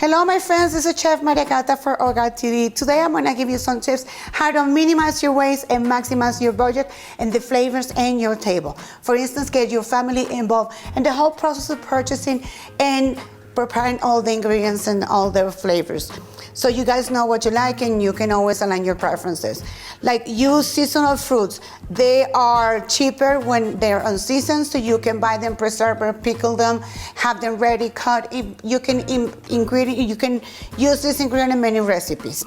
Hello my friends, this is Chef María Kata for CocinaTv. Today I'm going to give you some tips how to minimize your waste and maximize your budget and the flavors in your table. For instance, get your family involved in the whole process of purchasing and preparing all the ingredients and all the flavors. So you guys know what you like and you can always align your preferences. Like use seasonal fruits. They are cheaper when they're on season, so you can buy them, preserve or pickle them, have them ready cut. You can use this ingredient in many recipes.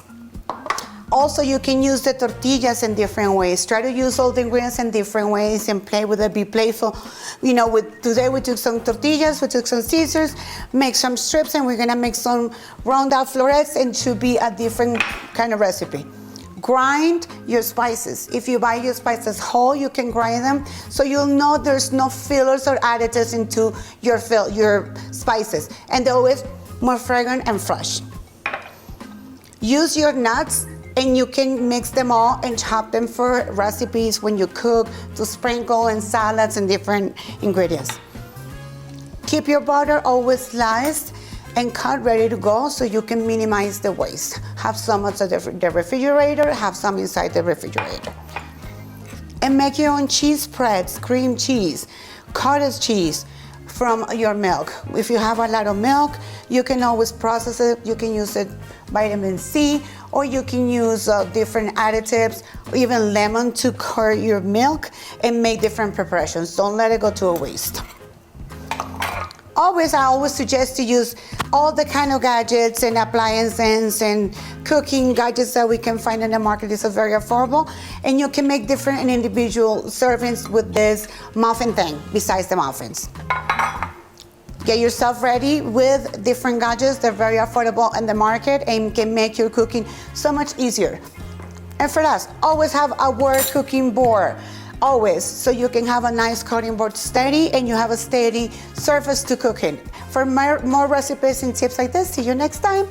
Also, you can use the tortillas in different ways. Try to use all the ingredients in different ways and play with it, be playful. You know, today we took some tortillas, we took some scissors, make some strips, and we're gonna make some round out florets, and to be a different kind of recipe. Grind your spices. If you buy your spices whole, you can grind them, so you'll know there's no fillers or additives into your spices, and they're always more fragrant and fresh. Use your nuts, and you can mix them all and chop them for recipes when you cook, to sprinkle in salads and different ingredients. Keep your butter always sliced and cut ready to go so you can minimize the waste. Have some outside the refrigerator, have some inside the refrigerator. And make your own cheese spreads, cream cheese, cottage cheese from your milk. If you have a lot of milk, you can always process it. You can use it vitamin C, or you can use different additives, or even lemon to cure your milk and make different preparations. Don't let it go to a waste. I always suggest to use all the kind of gadgets and appliances and cooking gadgets that we can find in the market. This is very affordable, and you can make different and individual servings with this muffin thing besides the muffins. Get yourself ready with different gadgets. They're very affordable in the market and can make your cooking so much easier. And for us, always have a work cooking board, always, so you can have a nice cutting board steady and you have a steady surface to cook in. For more recipes and tips like this, see you next time.